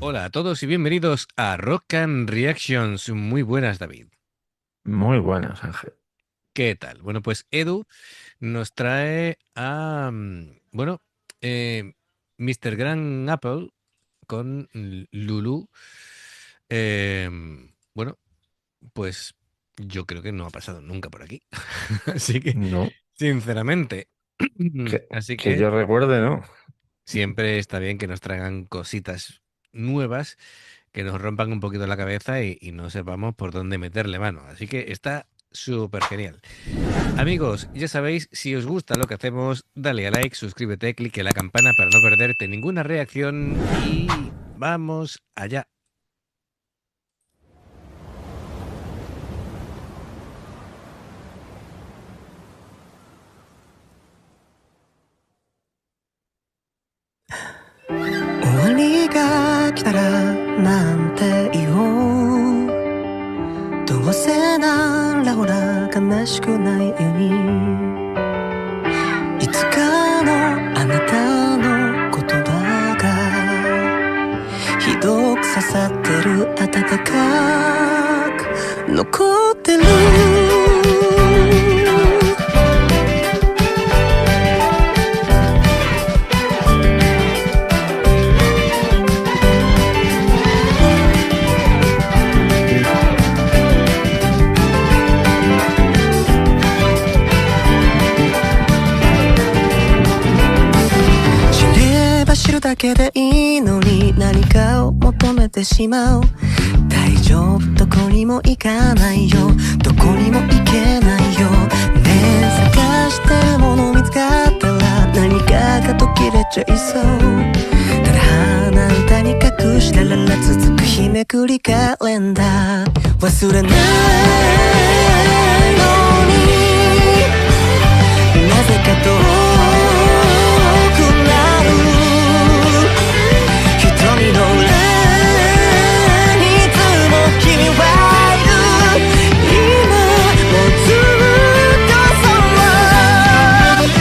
Hola a todos y bienvenidos a Rock and Reactions. Muy buenas, David. Muy buenas, Ángel. ¿Qué tal? Bueno, pues Edu nos trae a, eh, Mr. Gran Apple con Lulu. Bueno, pues yo creo que no ha pasado nunca por aquí. Así que, No, sinceramente, que, así que que yo recuerde, ¿no? siempre está bien que nos traigan cositas nuevas que nos rompan un poquito la cabeza y no sepamos por dónde meterle mano. Así que está súper genial. Amigos, ya sabéis, si os gusta lo que hacemos, dale a like, suscríbete, clique en la campana para no perderte ninguna reacción y vamos allá. 終わりが来たらなんて言おう。どうせならほら悲しくないように、いつかのあなたの言葉がひどく刺さってる、温かく残ってる。知れば知るだけでいいのに何かを求めてしまう。大丈夫、どこにも行かないよ、どこにも行けないよ。ねえ、探してるもの見つかったら何かが途切れちゃいそう。ただ鼻歌に隠したら続く日めくりカレンダー、忘れないのになぜか遠くなる。瞳の裏にいつも君はいる。今もずっとそう。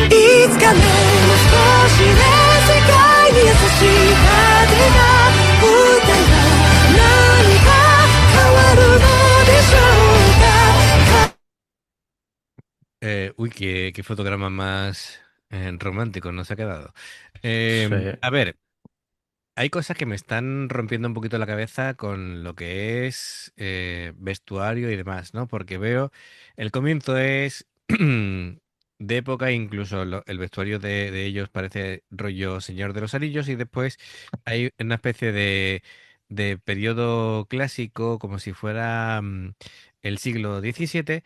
いつかの少しで世界に優しい風が吹いたら何が変わるのでしょうか。Uy, qué fotograma más romántico nos ha quedado. Sí. A ver, hay cosas que me están rompiendo un poquito la cabeza con lo que es vestuario y demás, ¿no? Porque veo, el comienzo es de época, incluso el vestuario de ellos parece rollo Señor de los Anillos y después hay una especie de periodo clásico, como si fuera el siglo XVII,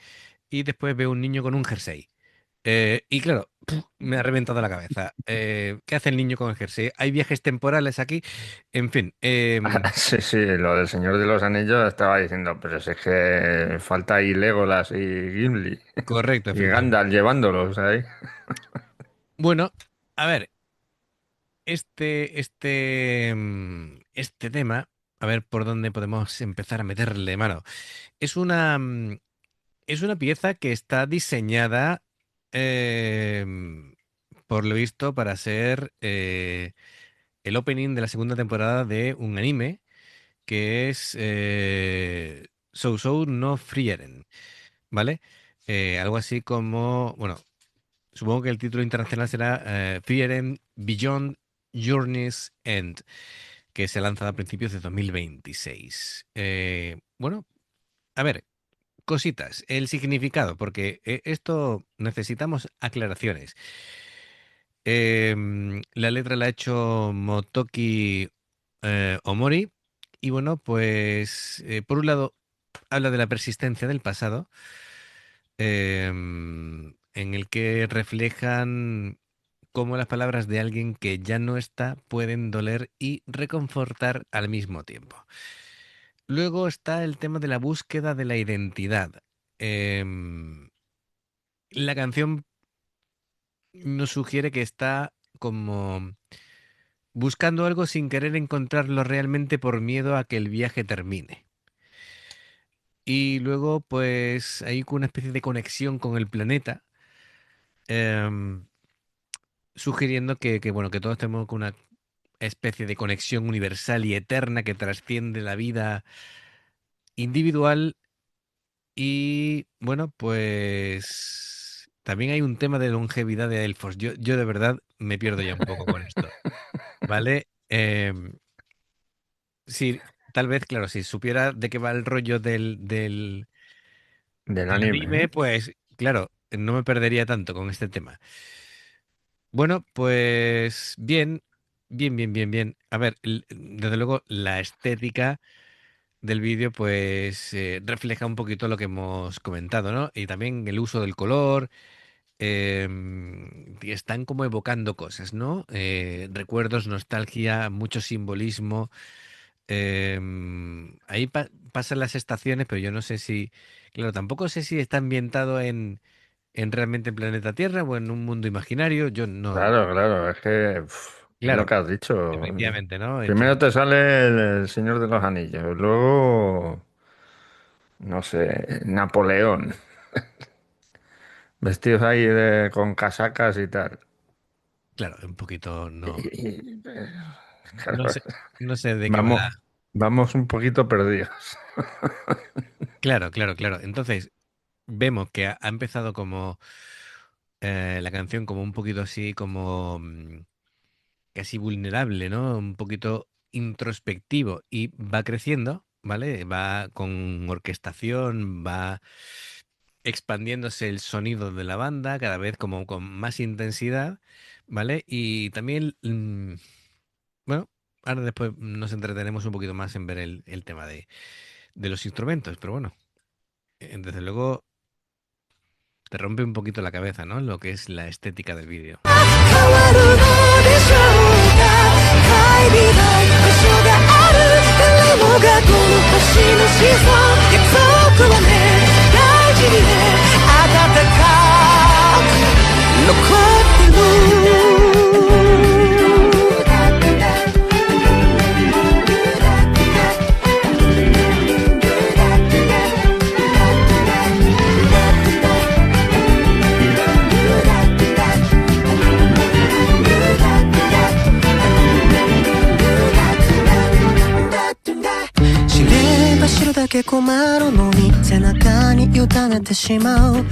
y después veo un niño con un jersey. Y claro, me ha reventado la cabeza. ¿Qué hace el niño con el jersey? ¿Hay viajes temporales aquí? En fin, Sí, sí, lo del Señor de los Anillos estaba diciendo, pero si es que falta ahí Legolas y Gimli correcto, y efectivamente. Gandalf llevándolos ahí. Bueno, a ver, este tema, a ver por dónde podemos empezar a meterle mano. Es es una pieza que está diseñada, por lo visto, para ser el opening de la segunda temporada de un anime que es So no Frieren, ¿vale? Algo así como, bueno, supongo que el título internacional será Frieren Beyond Journey's End, que se lanza a principios de 2026. Bueno, a ver, cositas, el significado, porque esto necesitamos aclaraciones. La letra la ha hecho Motoki Omori. Y bueno, pues por un lado habla de la persistencia del pasado, en el que reflejan cómo las palabras de alguien que ya no está pueden doler y reconfortar al mismo tiempo. Luego está el tema de la búsqueda de la identidad. La canción nos sugiere que está como buscando algo sin querer encontrarlo realmente por miedo a que el viaje termine. Y luego, pues, hay una especie de conexión con el planeta, em, sugiriendo bueno, que todos tenemos una especie de conexión universal y eterna que trasciende la vida individual. Y bueno, pues también hay un tema de longevidad de elfos. Yo de verdad me pierdo ya un poco con esto, ¿vale? Sí, tal vez, claro, si supiera de qué va el rollo Del del anime, anime, ¿eh? pues claro, no me perdería tanto con este tema. Bueno, pues bien, bien, bien, bien, bien. A ver, desde luego la estética del vídeo pues refleja un poquito lo que hemos comentado, ¿no? Y también el uso del color, y están como evocando cosas, ¿no? Recuerdos, nostalgia, mucho simbolismo. Ahí pasan las estaciones, pero yo no sé si, claro, tampoco sé si está ambientado en realmente en planeta Tierra o en un mundo imaginario. Yo no, Claro, claro, es que es lo claro, que has dicho. efectivamente, ¿no? Primero Entonces, te sale el Señor de los Anillos, luego, no sé, Napoleón, vestidos ahí con casacas y tal. claro, un poquito no, no Claro, sé, no sé de qué va vamos, vamos un poquito perdidos. Claro, claro, claro. Entonces, vemos que ha empezado como la canción como un poquito así, como casi vulnerable, ¿no? Un poquito introspectivo y va creciendo, ¿vale? Va con orquestación, va expandiéndose el sonido de la banda cada vez como con más intensidad, ¿vale? Y también, bueno, ahora después nos entretenemos un poquito más en ver el tema de los instrumentos, pero bueno, desde luego te rompe un poquito la cabeza, ¿no? Lo que es la estética del vídeo. 変わるのでしょうか帰りない場所がある誰もがこの星の子孫約束はね大事にね温かく残知れば知るだけ困るのに背中に委ねてしまう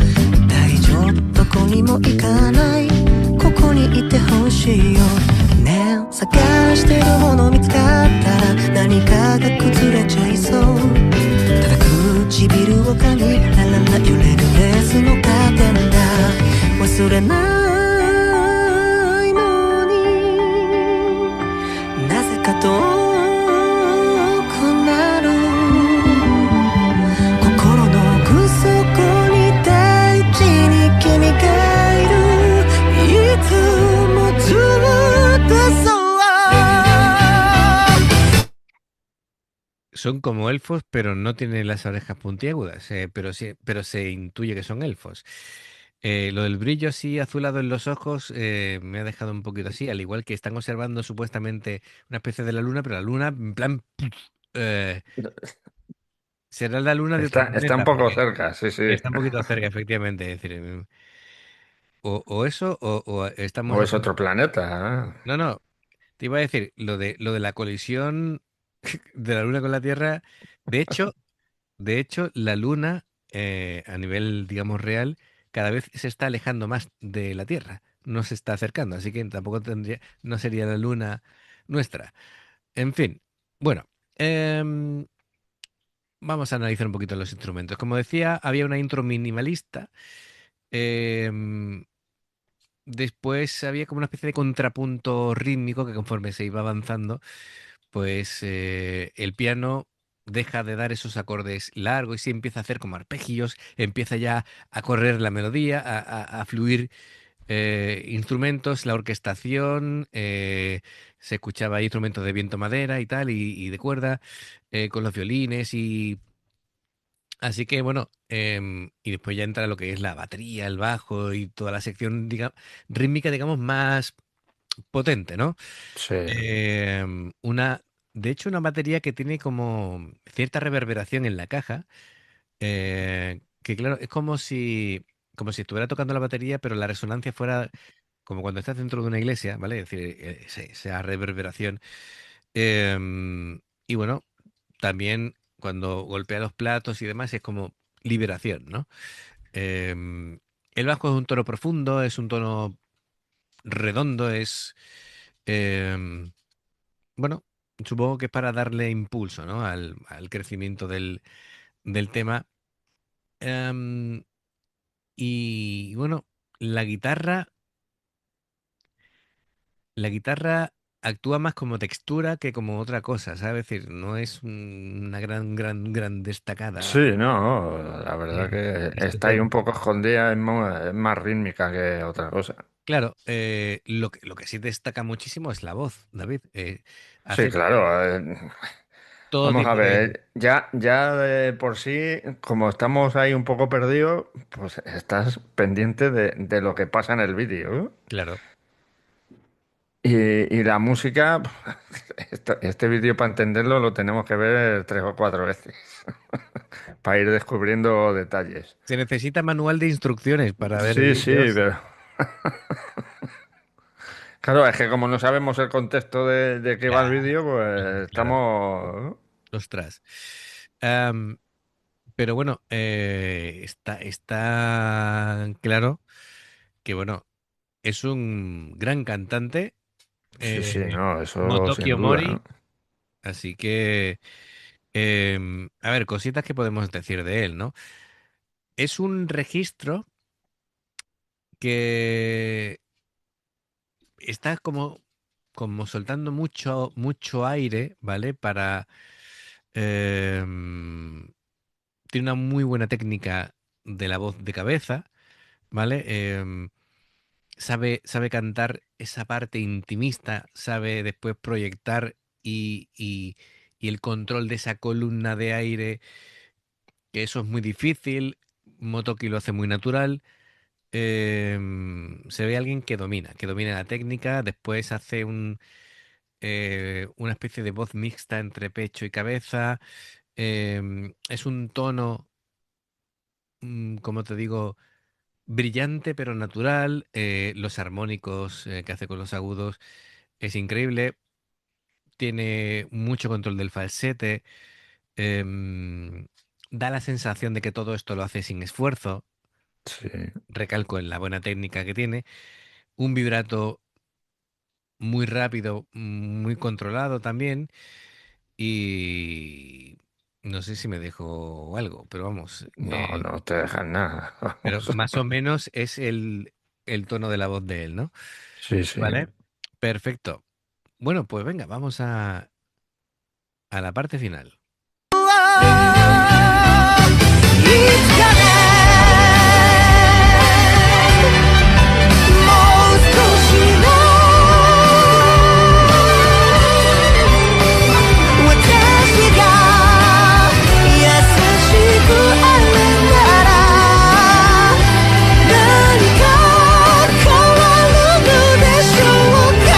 大丈夫どこにも行かないここにいてほしいよねえ探してるもの見つかったら何かが崩れちゃいそうただ唇を噛みラララ揺れるレースのカーテンだ忘れないのになぜか遠くなる心の奥底に大事に君がいるいつもずっとそう Son como elfos, pero no tienen las orejas puntiagudas, pero sí, pero se intuye que son elfos. Lo del brillo así azulado en los ojos me ha dejado un poquito así, al igual que están observando supuestamente una especie de la luna, pero la luna, en plan, eh, será la luna de otro Está un planeta, poco porque cerca, sí, sí. está un poquito cerca, efectivamente. Es decir, o eso, o estamos O es haciendo. otro planeta. No, no, te iba a decir, lo de la colisión de la luna con la Tierra, de hecho. De hecho, la Luna, a nivel, digamos, real, cada vez se está alejando más de la Tierra. No se está acercando, así que tampoco tendría, no sería la Luna nuestra. En fin, bueno, vamos a analizar un poquito los instrumentos. Como decía, había una intro minimalista. em, Después había como una especie de contrapunto rítmico que conforme se iba avanzando pues el piano deja de dar esos acordes largos y sí empieza a hacer como arpegios, empieza ya a correr la melodía, a fluir instrumentos, la orquestación, se escuchaba ahí instrumentos de viento madera y tal, y de cuerda, con los violines y... Así que bueno, y después ya entra lo que es la batería, el bajo y toda la sección rítmica, digamos, más potente, ¿no? Sí, Una, de hecho, una batería que tiene como cierta reverberación en la caja, que claro, es como si estuviera tocando la batería, pero la resonancia fuera como cuando estás dentro de una iglesia, ¿vale? Es decir, esa reverberación. Y bueno, también cuando golpea los platos y demás es como liberación, ¿no? Em, el bajo es un tono profundo, es un tono redondo, em, bueno, supongo que es para darle impulso, ¿no? Al crecimiento del tema. Em, y bueno, la guitarra, la guitarra actúa más como textura que como otra cosa, ¿sabes? Es decir, no es una gran Sí, destacada. no, la verdad que Este está ahí un tono. poco escondida, es más rítmica que otra cosa. Claro, lo que sí destaca muchísimo es la voz, David. Sí, Hace claro. todo Vamos a tipo de... ver, ya de por sí, como estamos ahí un poco perdidos, pues estás pendiente de lo que pasa en el vídeo, ¿eh? Claro, Y la música, este vídeo para entenderlo lo tenemos que ver 3 o 4 veces para ir descubriendo detalles. se necesita manual de instrucciones para ver Sí, sí, vídeos. pero claro, es que como no sabemos el contexto de qué va el Ya, vídeo, pues claro, estamos... ostras. Am, pero bueno, está claro que, bueno, es un gran cantante, Sí, sí, eh, no, eso Motoki sin duda, Omori, ¿no? así que, a ver, cositas que podemos decir de él, ¿no? Es un registro que está como soltando mucho aire, ¿vale? em, Tiene una muy buena técnica de la voz de cabeza, ¿vale? Sabe cantar esa parte intimista, sabe después proyectar y el control de esa columna de aire, que eso es muy difícil. Motoki lo hace muy natural. Se ve alguien que domina la técnica, después hace una especie de voz mixta entre pecho y cabeza. Es un tono, como te digo, brillante pero natural. Los armónicos que hace con los agudos es increíble. Tiene mucho control del falsete. Da la sensación de que todo esto lo hace sin esfuerzo. Sí. Recalco en la buena técnica que tiene. Un vibrato muy rápido, muy controlado también. Y no sé si me dejo algo, pero vamos. No, no te dejan nada. Pero Vamos. más o menos es el tono de la voz de él, ¿no? Sí, sí. Vale. Perfecto. Bueno, pues venga, vamos a la parte final. いつかねもう少しの私が優しくあれなら何か変わるのでしょうか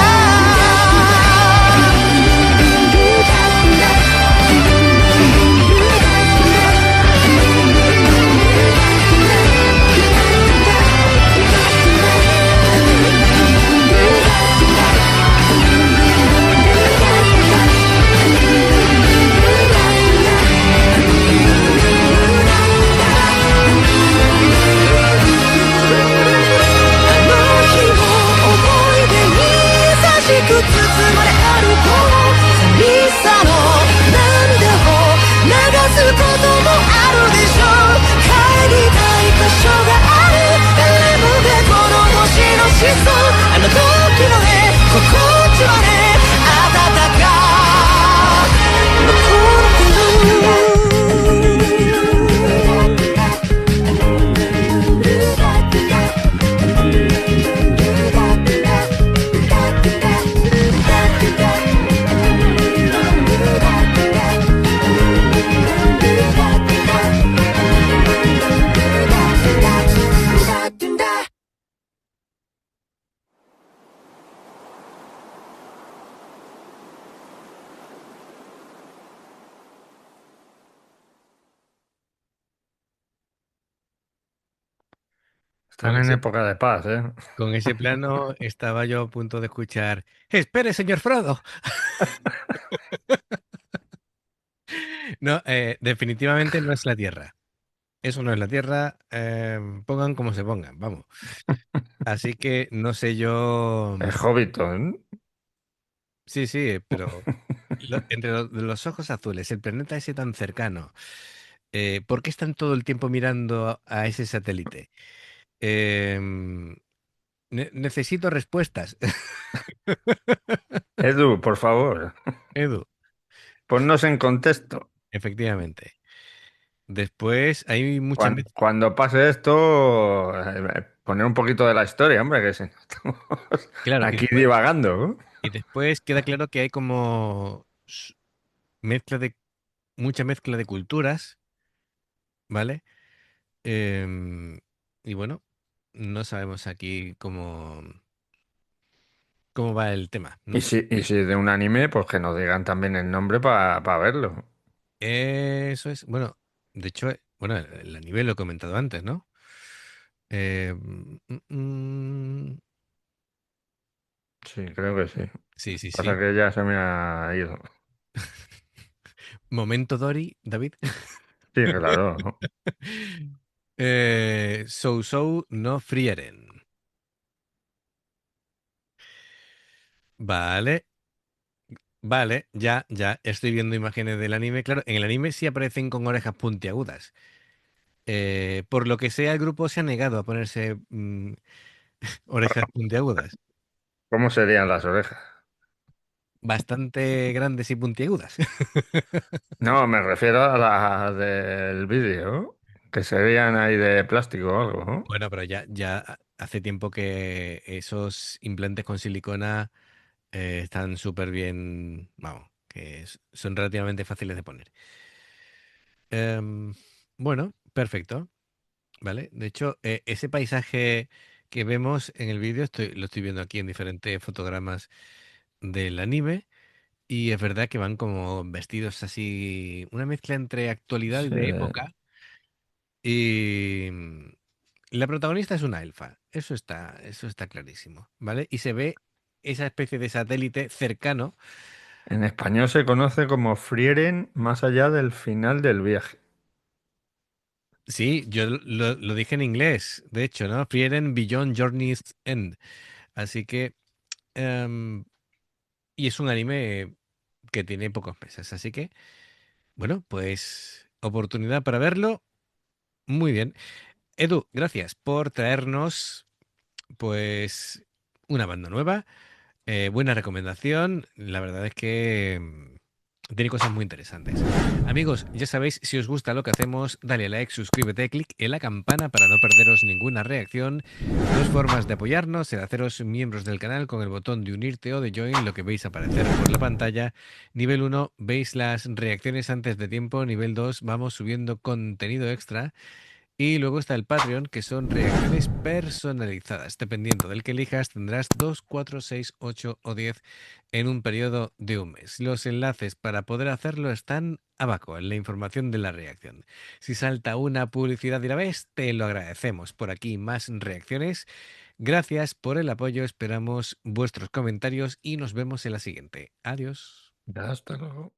Están en época de paz, ¿eh? con ese plano estaba yo a punto de escuchar. ¡Espere, señor Frodo! No, definitivamente no es la Tierra. Eso no es la Tierra. Pongan como se pongan, vamos. Así que no sé yo. El Hobbiton. Sí, sí, pero entre de los ojos azules, el planeta ese tan cercano, ¿por qué están todo el tiempo mirando a ese satélite? Em, necesito respuestas, Edu, por favor, Edu. ponnos en contexto. Efectivamente. Después hay mucha mezcla. Cuando pase esto, poner un poquito de la historia, hombre, que si no estamos Claro, aquí divagando, ¿no? y después queda claro que hay como mezcla de, mucha mezcla de culturas, ¿vale? Em, y bueno, no sabemos aquí cómo va el tema, ¿no? Y si de un anime, pues que nos digan también el nombre para verlo. Eso es, bueno, de hecho, bueno, el anime lo he comentado antes, ¿no? Sí, creo que sí. Sí, sí, Pasa sí. que ya se me ha ido. Momento Dory, David. Sí, claro. So no frieren. Vale, vale, ya estoy viendo imágenes del anime. Claro, en el anime sí aparecen con orejas puntiagudas. Por lo que sea, el grupo se ha negado a ponerse orejas puntiagudas. ¿Cómo serían las orejas? Bastante grandes y puntiagudas. No, me refiero a las del vídeo, que serían ahí de plástico o algo, ¿no? Bueno, pero ya hace tiempo que esos implantes con silicona están súper bien, vamos, que son relativamente fáciles de poner. Em, bueno, perfecto, ¿vale? De hecho, ese paisaje que vemos en el vídeo, lo estoy viendo aquí en diferentes fotogramas del anime, y es verdad que van como vestidos así, una mezcla entre actualidad y Sí, de época. Y la protagonista es una elfa, eso está clarísimo, ¿vale? Y se ve esa especie de satélite cercano. en español se conoce como Frieren más allá del final del viaje. Sí, yo lo dije en inglés, de hecho, ¿no? Frieren Beyond Journey's End. Así que, em, y es un anime que tiene pocos meses, así que, bueno, pues oportunidad para verlo. Muy bien. Edu, gracias por traernos, pues, una banda nueva. Buena recomendación. La verdad es que tiene cosas muy interesantes. Amigos, ya sabéis, si os gusta lo que hacemos, dale a like, suscríbete, clic en la campana para no perderos ninguna reacción. Dos formas de apoyarnos, el haceros miembros del canal con el botón de unirte o de join, lo que veis aparecer por la pantalla. Nivel 1, veis las reacciones antes de tiempo. Nivel 2, vamos subiendo contenido extra. Y luego está el Patreon, que son reacciones personalizadas. Dependiendo del que elijas, tendrás 2, 4, 6, 8 o 10 en un periodo de un mes. Los enlaces para poder hacerlo están abajo, en la información de la reacción. Si salta una publicidad y la ves, te lo agradecemos. Por aquí más reacciones. Gracias por el apoyo, esperamos vuestros comentarios y nos vemos en la siguiente. Adiós. Ya hasta luego.